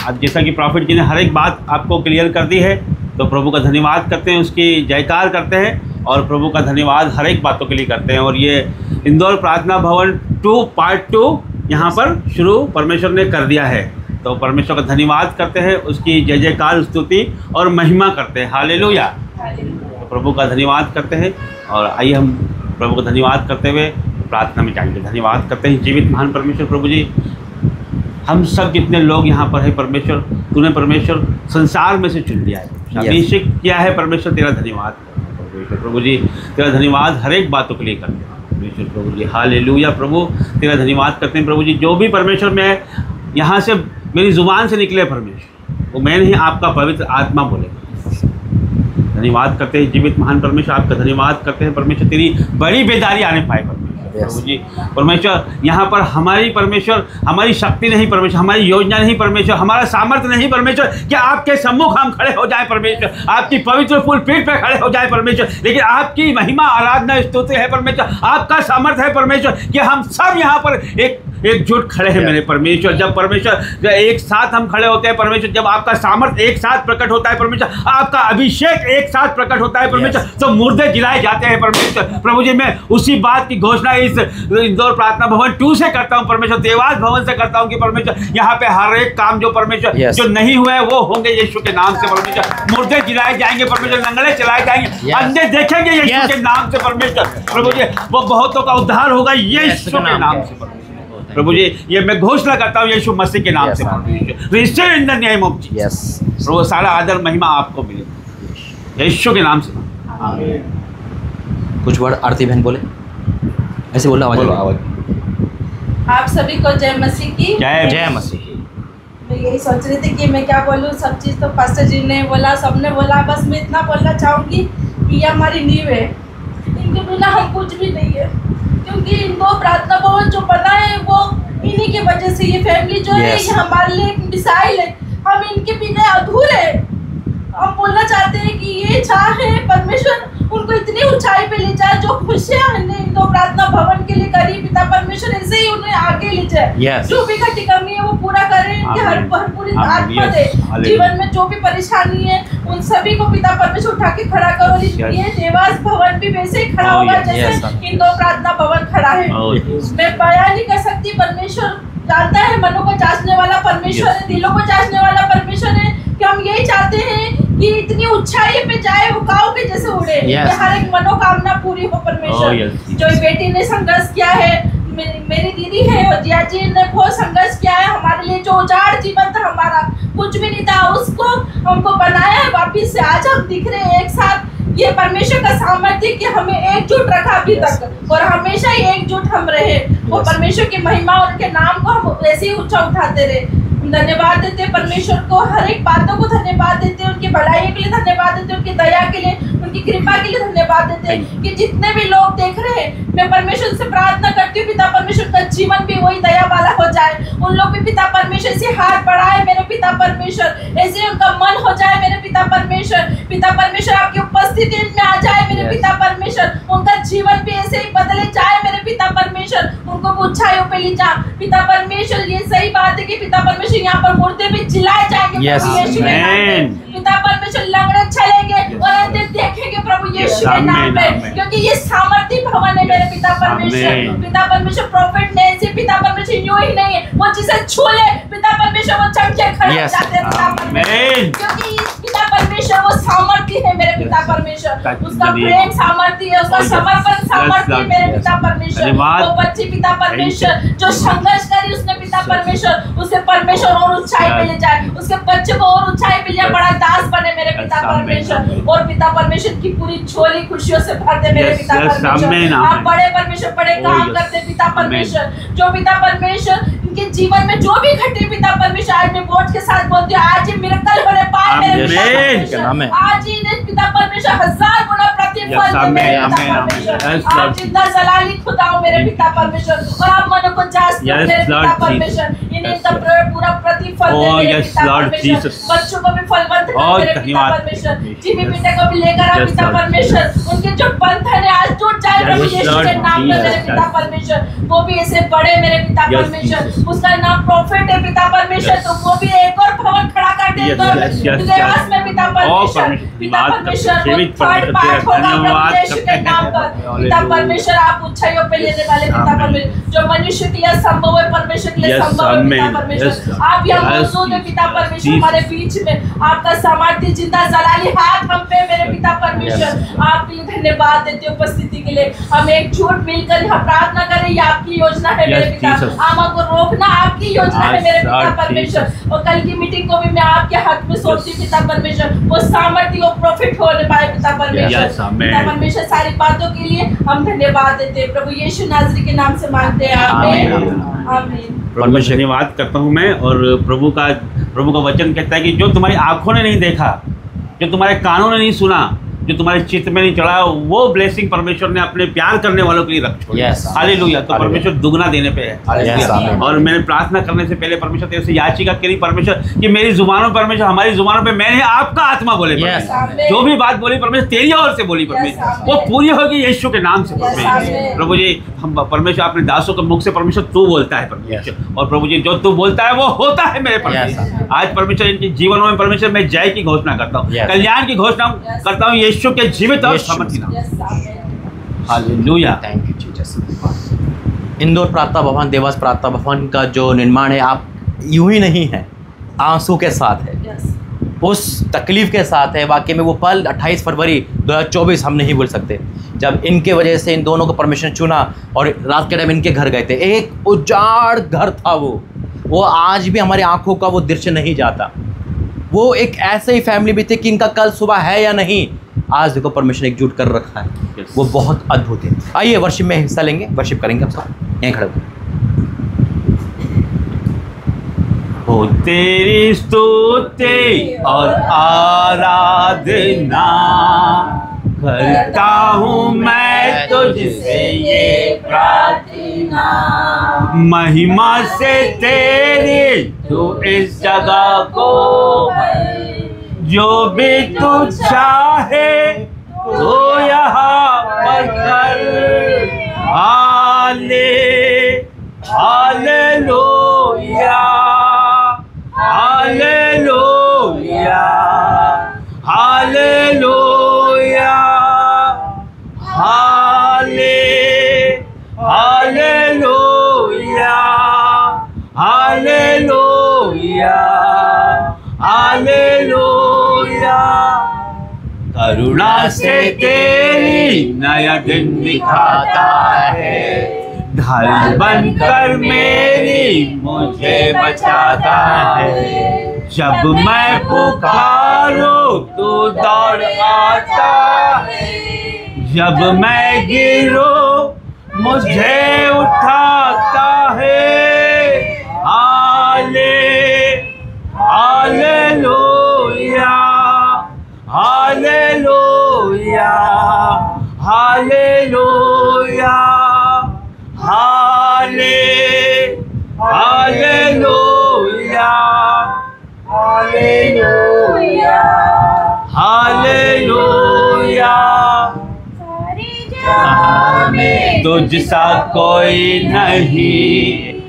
आज जैसा कि प्रॉफिट जी ने हर एक बात आपको क्लियर कर दी है, तो प्रभु का धन्यवाद करते हैं, उसकी जयकार करते हैं और प्रभु का धन्यवाद हर एक बातों के लिए करते हैं। और ये इंदौर प्रार्थना भवन 2 पार्ट 2 यहाँ पर शुरू परमेश्वर ने कर दिया है, तो परमेश्वर का धन्यवाद करते हैं, उसकी जय जयकार, स्तुति और महिमा करते हैं। हालेलुया। तो प्रभु का धन्यवाद करते हैं, और आइए हम प्रभु का धन्यवाद करते हुए प्रार्थना में जाएंगे। धन्यवाद करते हैं जीवित महान परमेश्वर प्रभु जी, हम सब जितने लोग यहाँ पर है परमेश्वर, तूने परमेश्वर संसार में से चुन लिया है, अभिषेक किया है परमेश्वर, तेरा धन्यवाद प्रभु जी, तेरा धन्यवाद हर एक बातों के लिए करते हैं परमेश्वर प्रभु जी। हालेलुया प्रभु, तेरा धन्यवाद करते हैं प्रभु जी। जो भी परमेश्वर मैं यहाँ से मेरी ज़ुबान से निकले परमेश्वर, वो मैं नहीं, आपका पवित्र आत्मा बोलेगा। धन्यवाद करते हैं जीवित महान परमेश्वर, आपका धन्यवाद करते हैं परमेश्वर, तेरी बड़ी बेदारी आने पाए परमेश्वर प्रभु जी। परमेश्वर यहाँ पर हमारी परमेश्वर, हमारी शक्ति नहीं परमेश्वर, हमारी योजना नहीं परमेश्वर, हमारा सामर्थ्य नहीं परमेश्वर कि आपके सम्मुख हम खड़े हो जाए परमेश्वर, आपकी पवित्र फूल पीठ पे खड़े हो जाए परमेश्वर, लेकिन आपकी महिमा आराधना स्तुति है परमेश्वर, आपका सामर्थ्य है परमेश्वर कि हम सब यहाँ पर एकजुट खड़े हैं मेरे परमेश्वर। जब परमेश्वर एक साथ हम खड़े होते हैं परमेश्वर, जब आपका सामर्थ्य एक साथ प्रकट होता है परमेश्वर, आपका अभिषेक एक साथ प्रकट होता है परमेश्वर, तो मुर्दे जिलाए जाते हैं परमेश्वर प्रभु जी। मैं उसी बात की घोषणा इस इंदौर प्रार्थना भवन 2 से करता हूँ परमेश्वर, देवास भवन से करता हूँ कि परमेश्वर यहाँ पे हर एक काम जो परमेश्वर जो नहीं हुए वो होंगे यीशु के नाम से परमेश्वर। मुर्दे जिलाए जाएंगे परमेश्वर, लंगड़े चलाए जाएंगे, अंधे देखेंगे यीशु के नाम से परमेश्वर प्रभु जी। वो बहुतों का उद्धार होगा यीशु के नाम से प्रभु जी। ये मैं घोषणा करता हूँ यीशु मसीह के नाम से receive in the name of Jesus प्रभु। सारा आदर महिमा आपको मिले यीशु के नाम से। कुछ वर्ड आरती बहन बोले, ऐसे बोलना, आवाज। आप सभी को जय मसीह की। जय मसीह की। मैं यही सोच रही थी कि मैं क्या बोलूँ, सब चीज़ तो पास्टर जी ने बोला, सबने बोला, बस मैं इतना बोलना चाहूँगी कि ये हमारी नींव है, इनके बिना हम कुछ भी नहीं है, क्योंकि इनको प्रार्थना भवन जो बना है वो इन्हीं की वजह से, ये फैमिली जो है ये हमारे लिए एक मिसाइल है, हम इनके बिना अधूरे हैं। हम बोलना चाहते हैं कि ये चाहे परमेश्वर उनको इतनी ऊंचाई पे ले जाए, जो खुशियां हमने इनको प्रार्थना भवन के लिए करी, पिता परमेश्वर ऐसे ही उन्हें आगे ले जाए। जो भी घटी कमी है वो पूरा करें, इनके हर भरपूरी आत्मा दे, जीवन में जो भी परेशानी है उन सभी को पिता परमेश्वर उठा के खड़ा करो। ये देवास भवन भी वैसे ही खड़ा होगा जैसे इंदौर प्रार्थना भवन खड़ा है। मैं बयान नहीं कर सकती, परमेश्वर जानता है, मनों को जांचने वाला परमेश्वर है, दिलों को जांचने वाला परमेश्वर है, कि हम यही चाहते हैं कि इतनी ऊंचाई पे जाए, वो काऊ के जैसे उड़े, हर एक मनोकामना पूरी हो परमेश्वर। जो बेटी ने संघर्ष किया है, मेरी दीदी है और जिया जी ने बहुत संघर्ष किया है हमारे लिए, जो उजाड़ जीवन था हमारा, कुछ भी नहीं था, उसको हमको बनाया है वापिस से। आज हम दिख रहे हैं एक साथ, ये परमेश्वर का सामर्थ्य कि हमें एकजुट रखा अभी तक, और हमेशा ही एकजुट हम रहे। वो परमेश्वर की महिमा और उनके नाम को हम वैसे ही ऊंचा उठाते रहे। धन्यवाद देते परमेश्वर को, हर एक बातों को धन्यवाद देते, उनकी भलाई के लिए धन्यवाद देते, उनकी दया के लिए, उनकी कृपा के लिए धन्यवाद देते कि जितने भी लोग देख रहे हैं, मैं परमेश्वर से प्रार्थना करती हूँ पिता परमेश्वर का जीवन भी वही दया वाला हो जाए, उन लोग भी पिता परमेश्वर से हाथ बढ़ाए मेरे पिता परमेश्वर, ऐसे उनका मन हो जाए मेरे पिता परमेश्वर। पिता परमेश्वर आपकी उपस्थिति में आ जाए मेरे पिता परमेश्वर, उनका जीवन भी ऐसे ही बदले जाए मेरे पिता परमेश्वर, उनको ऊंचाइयों पे ले जा पिता परमेश्वर। ये सही बात है कि पिता परमेश्वर यहाँ पर मुर्दे भी जिलाए जाएंगे यीशु के नाम पे, पिता परमेश्वर लंगड़े चलेंगे और अंधे देखेंगे प्रभु यीशु के नाम पे, क्योंकि ये सामर्थ्य भवन है मेरे पिता परमेश्वर। पिता परमेश्वर प्रॉफिट ने ऐसे पिता परमेश्वर यूं ही नहीं है, वो जिसे छू ले पिता परमेश्वर वो चढ़ के खड़े हो जाते हैं पिता परमेश्वर, क्योंकि पिता परमेश्वर वो सामर्थ्य है मेरे पिता परमेश्वर, उसका प्रेम सामर्थ्य है, उसका समर्पण सामर्थ्य है मेरे पिता परमेश्वर। वो बच्ची पिता परमेश्वर जो संघर्ष करी उसने पिता परमेश्वर, उसे परमेश्वर और ऊंचाई पे ले जाए, उसके बच्चे को और ऊंचाई पे भैया बड़ा दास बने मेरे पिता परमेश्वर, और पिता परमेश्वर की पूरी झोली खुशियों से भर दे मेरे पिता परमेश्वर। आप बड़े परमेश्वर बड़े काम करते पिता परमेश्वर, जो पिता परमेश्वर इनके जीवन में जो भी घटे पिता परमेश्वर, आज मैं बोझ के साथ बोलती हूँ, आज ये मिरेकल होने पाए मेरे पिता परमेश्वर, आज ही इन्हें पिता परमेश्वर 1000 गुना प्रतिफल दे मेरे पिता परमेश्वर। आप जिंदा जलाली खुदा हो मेरे पिता परमेश्वर, और आप मनो को जांचते हो मेरे पिता परमेश्वर, इन्हें तब पूरा प्रतिफल दे मेरे पिता परमेश्वर, बच्चों को भी फलवंत कर मेरे पिता परमेश्वर, जिमी बेटे को भी लेकर आ पिता परमेश्वर, उनके जो बंधन है आज टूट जाए प्रभु यीशु के नाम में मेरे पिता परमेश्वर, वो भी ऐसे बड़े मेरे पिता परमेश्वर, उसका नाम प्रॉफिट है पिता परमेश्वर, तो वो भी एक और भवन खड़ा कर दे देवास में पिता परमेश्वर, पिता परमेश्वर वो थर्ड पार्ट होगा प्रभु यीशु के नाम पर पिता परमेश्वर, आप ऊंचाइयों पे लेने वाले पिता परमेश्वर, जो मनुष्य के लिए संभव है परमेश्वर के लिए संभव है पिता परमेश्वर, आप यहाँ मौजूद है पिता परमेश्वर हमारे बीच में, आपका सामर्थ्य जिंदा जलाली हाथ हम पे मेरे पिता परमेश्वर, आपके लिए धन्यवाद देते उपस्थिति के लिए, हम एकजुट मिलकर यहाँ प्रार्थना करें, ये आपकी योजना है मेरे पिता, आमा को रोकना आपकी योजना है मेरे पिता परमेश्वर, और कल की मीटिंग को भी मैं आपके हाथ में सौंपती हूँ पिता परमेश्वर, वो सामर्थ्य वो प्रॉफिट होने पाए पिता परमेश्वर, पिता परमेश्वर सारी बातों के लिए हम धन्यवाद देते हैं प्रभु यीशु नाज़री के नाम से मांगते हैं, आमीन आमीन। परमेश्वर धन्यवाद करता हूँ मैं, और प्रभु का वचन कहता है कि जो तुम्हारी आंखों ने नहीं देखा, जो तुम्हारे कानों ने नहीं सुना, जो तुम्हारे चित्त में नहीं चढ़ा, वो ब्लेसिंग परमेश्वर ने अपने प्यार करने वालों के लिए रख छोड़ी। हालेलुया। तो परमेश्वर दुगना देने पे है। और मैंने प्रार्थना करने से पहले परमेश्वर तेरे से याचिका करी परमेश्वर कि मेरी जुबानों परमेश्वर, हमारी जुबानों पे मैंने आपका आत्मा बोले, जो भी बात बोली परमेश्वर तेरी ओर से बोली परमेश्वर, वो पूरी होगी यीशु के नाम से परमेश्वर। प्रभु जी हम परमेश्वर अपने दासों के मुख से परमेश्वर तू बोलता है परमेश्वर, और प्रभु जी जो तू बोलता है वो होता है मेरे परमेश्वर। आज परमेश्वर इनके जीवनों में परमेश्वर मैं जय की घोषणा करता हूँ, कल्याण की घोषणा करता हूँ यीशु के जीवित और सामर्थी नाम। Hallelujah. Thank you Jesus. Indore प्रार्थना भवन, देवास प्रार्थना भवन का जो निर्माण है, आप यूं ही नहीं है, आंसू के साथ है, उस तकलीफ के साथ है। वाकई में वो पल 28 फरवरी 2024 हम नहीं भूल सकते, जब इनके वजह से इन दोनों को परमेश्वर चुना और रात के टाइम इनके घर गए थे। एक उजाड़ घर था वो आज भी हमारी आंखों का वो दृश्य नहीं जाता। वो एक ऐसे ही फैमिली भी थी कि इनका कल सुबह है या नहीं, आज देखो परमेश्वर एकजुट कर रखा है। वो बहुत अद्भुत है। आइए वर्शिप में हिस्सा लेंगे, वर्शिप करेंगे हम सब, यहीं खड़े होकर। हो तेरी स्तुति और आराधना करता हूँ मैं तुझसे ये प्रार्थना, महिमा से तेरी तू इस जगह को, जो भी तू चाहे तो यहाँ पर कर। Hallelujah hallelujah hallelujah hallelujah hallelujah hallelujah. करुणा से तेरी नया दिन दिखाता है, ढाल बनकर मेरी मुझे बचाता है। जब मैं पुकारूं तू दौड़ आता है, जब मैं गिरूं मुझे उठाता है। Hallelujah hallelujah hallelujah hallelujah hallelujah hallelujah. तुझसा कोई नहीं,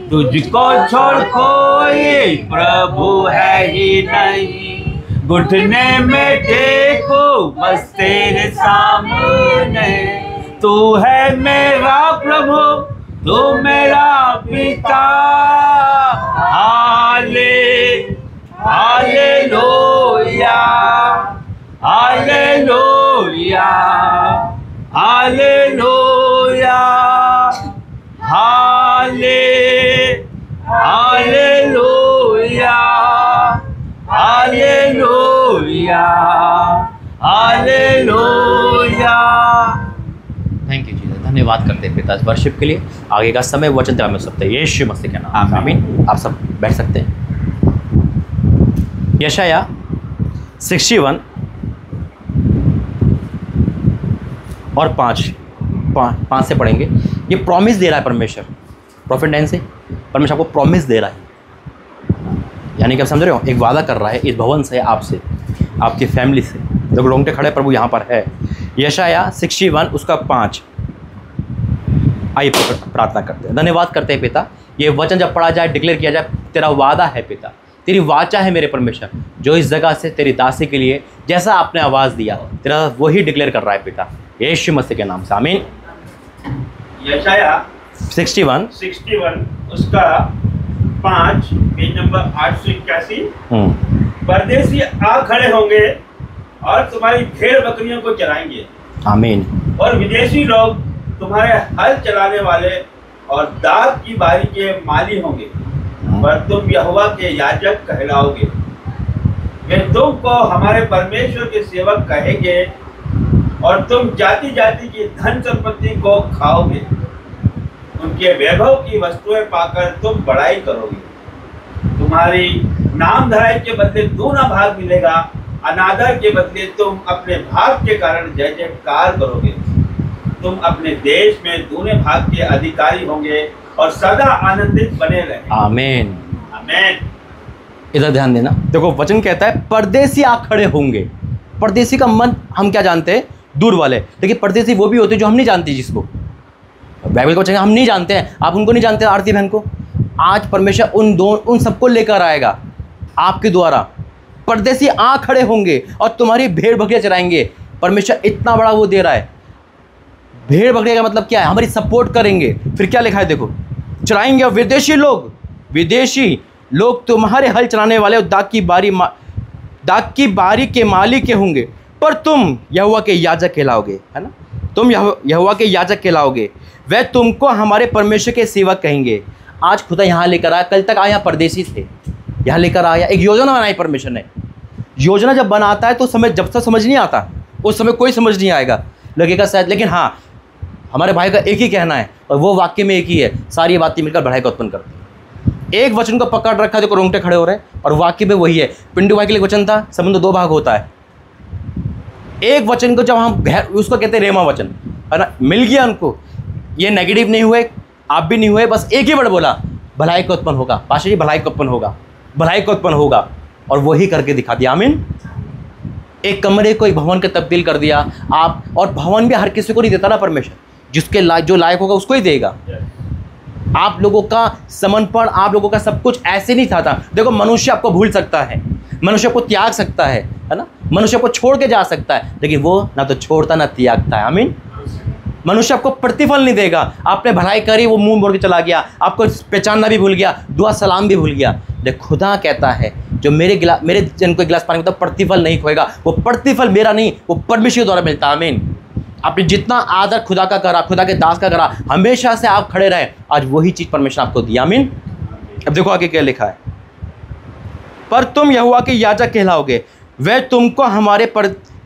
तुझको छोड़ कोई प्रभु है ही नहीं। घुटने में टेको बस तेरे सामने, तू है मेरा प्रभु, तू मेरा पिता। Hallelujah hallelujah hallelujah hallelujah. Hallelujah, hallelujah. Thank you Jesus, धन्यवाद करते हैं पिता इस वर्शिप के लिए। आगे का समय वचन तेरा में सकते हैं यीशु मसीह के नाम में, आमीन। आप सब बैठ सकते हैं। यशाया 61 और 5 से पढ़ेंगे। ये प्रॉमिस दे रहा है परमेश्वर, प्रॉफिट डैन से परमेश्वर आपको प्रॉमिस दे रहा है, यानी कि आप समझ रहे हो, एक वादा कर रहा है इस भवन से, आपसे, आपकी फैमिली से। देखो रोंगटे खड़े प्रभु यहाँ पर है। यशाया 61 उसका 5। आइए प्रार्थना करते हैं, धन्यवाद करते हैं पिता। ये वचन जब पढ़ा जाए, डिक्लेयर किया जाए, तेरा वादा है पिता, तेरी वाचा है मेरे परमेश्वर, जो इस जगह से तेरी दासी के लिए जैसा आपने आवाज़ दिया तेरा वही डिक्लेयर कर रहा है पिता, यीशु मसीह के नाम से, आमीन। यशाया 61 उसका 5, पेज नंबर 881। परदेसी आ खड़े होंगे और तुम्हारी भेड़ बकरियों को चराएंगे, आमीन। और विदेशी लोग तुम्हारे हल चलाने वाले और दाख की बारी के माली होंगे, पर तुम यहोवा के याजक कहलाओगे। वे तुमको हमारे परमेश्वर के सेवक कहेंगे और तुम जाति जाति की धन संपत्ति को खाओगे। उनके वैभव की वस्तुएं पाकर तुम बड़ाई करोगे। तुम्हारी नाम धराई के बदले दूना भाग मिलेगा, अनादर के बदले तुम अपने भाग के कारण जय जयकार करोगे। तुम अपने देश में दूने भाग के अधिकारी होंगे और सदा आनंदित बने रहेंगे, आमीन, आमीन। इधर ध्यान देना, देखो वचन कहता है परदेसी आ खड़े होंगे। परदेसी का मन हम क्या जानते हैं, दूर वाले, लेकिन परदेसी वो भी होते हैं जो हम नहीं जानते, जिसको बाइबल को चाहिए हम नहीं जानते हैं, आप उनको नहीं जानते आरती बहन को। आज परमेश्वर उन सबको लेकर आएगा आपके द्वारा। परदेसी आ खड़े होंगे और तुम्हारी भेड़ बकरियां चराएंगे। परमेश्वर इतना बड़ा वो दे रहा है। भेड़ बकरियां का मतलब क्या है, हमारी सपोर्ट करेंगे। फिर क्या लिखा है देखो, चराएंगे। और विदेशी लोग तुम्हारे हल चलाने वाले और दाख की बारी के मालिक के होंगे, पर तुम यहोवा के याजक कहलाओगे, है ना। तुम यहोवा के याजक कहलाओगे, वह तुमको हमारे परमेश्वर के सेवक कहेंगे। आज खुदा यहाँ लेकर आया, कल तक आया परदेसी थे, यहाँ लेकर आया। एक योजना बनाई परमेश्वर ने। योजना जब बनाता है तो जब तक समझ नहीं आता, उस समय कोई समझ नहीं आएगा, लगेगा शायद, लेकिन हाँ हमारे भाई का एक ही कहना है और वो वाक्य में एक ही है, सारी बातें मिलकर बढ़ाई को उत्पन्न करती है। एक वचन को पकड़ रखा, देखो रोंगटे खड़े हो रहे हैं, और वाक्य में वही है। पिंडू भाई के लिए वचन था, संबंध 2 भाग होता है। एक वचन को जब हम उसको कहते हैं रेमा वचन, है ना, मिल गया उनको। ये नेगेटिव नहीं हुए, आप भी नहीं हुए, बस एक ही वर्ड बोला, भलाई को उत्पन्न होगा। पाशा जी, भलाई को उत्पन्न होगा, भलाई को उत्पन्न होगा, और वही करके दिखा दिया, आमीन। एक कमरे को एक भवन के तब्दील कर दिया आप। और भवन भी हर किसी को नहीं देता ना परमेश्वर, जिसके जो लायक होगा उसको ही देगा। आप लोगों का समर्पण, आप लोगों का सब कुछ ऐसे नहीं था। देखो मनुष्य आपको भूल सकता है, मनुष्य को त्याग सकता है ना, मनुष्य को छोड़ के जा सकता है, लेकिन वो ना तो छोड़ता ना त्यागता है, आमीन। मनुष्य आपको प्रतिफल नहीं देगा। आपने भलाई करी, वो मुंह मोड़ के चला गया, आपको पहचानना भी भूल गया, दुआ सलाम भी भूल गया। लेकिन खुदा कहता है जो मेरे जन को गिलास पानी में तो प्रतिफल नहीं खोएगा, वो प्रतिफल मेरा नहीं, वो परमेश्वर द्वारा मिलता है, आमीन। आपने जितना आदर खुदा का करा, खुदा के दास का करा, हमेशा से आप खड़े रहे, आज वही चीज़ परमेश्वर आपको दिया, आमीन। अब देखो आगे क्या लिखा है, पर तुम यहोवा के याजक कहलाओगे, वे तुमको हमारे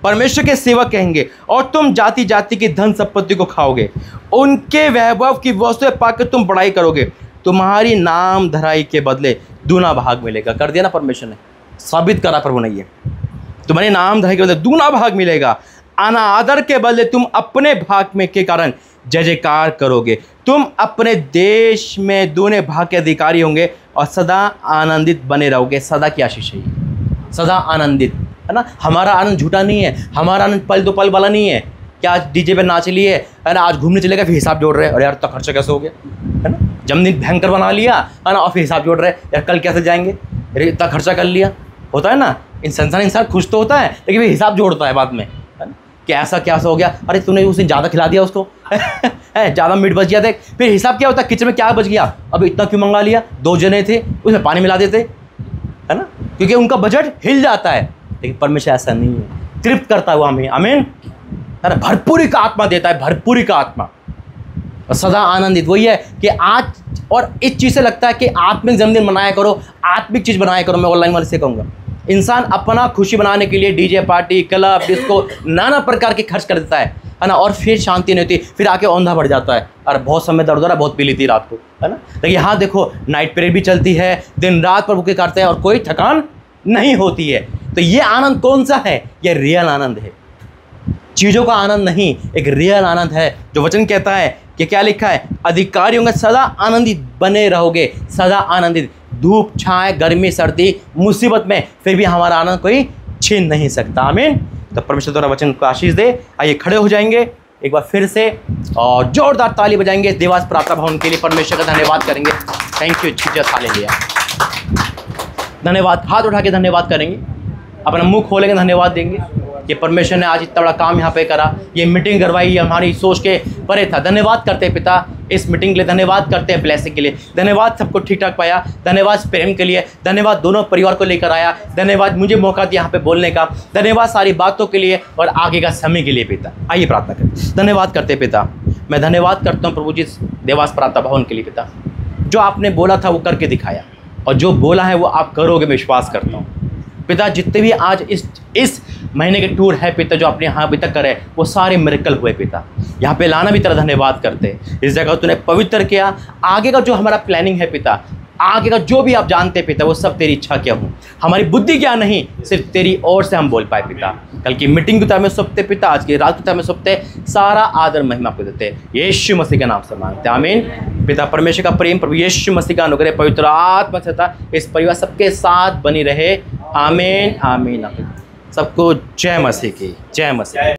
परमेश्वर के सेवक कहेंगे, और तुम जाति जाति की धन संपत्ति को खाओगे। उनके वैभव की वस्तुएं पाकर तुम बड़ाई करोगे। तुम्हारी नाम धराई के बदले दूना भाग मिलेगा। कर दिया ना परमेश्वर ने, साबित करा प्रभु ने, ये तुम्हारी नाम धराई के बदले दूना भाग मिलेगा। अनादर के बदले तुम अपने भाग में के कारण जय जयकार करोगे। तुम अपने देश में दूने भाग के अधिकारी होंगे और सदा आनंदित बने रहोगे। सदा की आशीष है, सदा आनंदित, है ना। हमारा आनंद झूठा नहीं है, हमारा आनंद पल दो पल वाला नहीं है कि आज डीजे पे नाच लिए, है ना, आज घूमने चलेगा, फिर हिसाब जोड़ रहे हैं, अरे यार इतना खर्चा कैसे हो गया, है ना। जन्मदिन भयंकर बना लिया, है ना, और फिर हिसाब जोड़ रहे हैं, यार कल कैसे जाएंगे, अरे इतना खर्चा कर लिया। होता है ना, इंसान खुश तो होता है, लेकिन फिर हिसाब जोड़ता है बाद में, है ना, कि ऐसा क्या हो गया, अरे तूने उस दिन ज़्यादा खिला दिया उसको, है ज़्यादा मीट बच गया, देख। फिर हिसाब क्या होता है, किचन में क्या बच गया, अब इतना क्यों मंगा लिया, 2 जने थे उसमें पानी मिला देते, है ना, क्योंकि उनका बजट हिल जाता है। लेकिन परमेश्वर ऐसा नहीं है, तृप्त करता हुआ हमें, आमीन, है ना, भरपूरी का आत्मा देता है, भरपूरी का आत्मा, और सदा आनंदित। वही है कि आज और इस चीज़ से लगता है कि आत्मिक जन्मदिन मनाया करो, आत्मिक चीज़ बनाया करो। मैं ऑनलाइन वाले से कहूँगा इंसान अपना खुशी बनाने के लिए डीजे पार्टी, क्लब, डिस्को, नाना प्रकार के खर्च कर देता है ना, और फिर शांति नहीं होती, फिर आके औंधा बढ़ जाता है, और बहुत समय दर्द हो रहा है, बहुत पी ली थी रात को, है ना। लेकिन यहाँ देखो नाइट प्रेयर भी चलती है, दिन रात प्रभु के करते हैं और कोई थकान नहीं होती है। तो ये आनंद कौन सा है? ये रियल आनंद है, चीज़ों का आनंद नहीं, एक रियल आनंद है। जो वचन कहता है कि क्या लिखा है, अधिकारियों में सदा आनंदित बने रहोगे, सदा आनंदित, धूप छाए, गर्मी सर्दी, मुसीबत में, फिर भी हमारा आनंद कोई छीन नहीं सकता। आमीन। तो परमेश्वर द्वारा वचन को आशीष दे। आइए खड़े हो जाएंगे एक बार फिर से और जोरदार ताली बजाएंगे देवास प्रार्थना भवन के लिए, परमेश्वर का धन्यवाद करेंगे। Thank you Jesus, hallelujah. धन्यवाद, हाथ उठा के धन्यवाद करेंगे, अपना मुंह खोलेंगे, धन्यवाद देंगे कि परमेश्वर ने आज इतना बड़ा काम यहाँ पे करा, ये मीटिंग करवाई, ये हमारी सोच के परे था। धन्यवाद करते हैं पिता इस मीटिंग के लिए, धन्यवाद करते हैं ब्लेसिंग के लिए, धन्यवाद सबको ठीक ठाक पाया, धन्यवाद प्रेम के लिए, धन्यवाद दोनों परिवार को लेकर आया, धन्यवाद मुझे मौका दिया यहाँ पे बोलने का, धन्यवाद सारी बातों के लिए और आगे का समय के लिए पिता। आइए प्रार्थना करें। धन्यवाद करते पिता, मैं धन्यवाद करता हूँ प्रभु जी देवास प्रार्थना भवन के लिए पिता, जो आपने बोला था वो करके दिखाया, और जो बोला है वो आप करोगे, मैं विश्वास करता हूँ पिता। जितने भी आज इस महीने के टूर है पिता, जो आपने यहाँ अभी तक करे, वो सारे मिरेकल हुए पिता। यहाँ पे लाना भी तेरा धन्यवाद करते, इस जगह तूने पवित्र किया। आगे का जो हमारा प्लानिंग है पिता, आगे का जो भी आप जानते पिता, वो सब तेरी इच्छा क्या हूँ, हमारी बुद्धि क्या नहीं, सिर्फ तेरी ओर से हम बोल पाए पिता। कल की मीटिंग की तरह में सौंपते पिता, आज की रात की तरह में सौंपते, सारा आदर महिमा को देते, यीशु मसीह के नाम से मांगते, आमीन। पिता परमेश्वर का प्रेम, प्रभु यीशु मसीह का अनुग्रह, पवित्र आत्मा सत्ता इस परिवार सबके साथ बनी रहे, आमीन आमीन आमीन। सबको जय मसीह की, जय मसीह।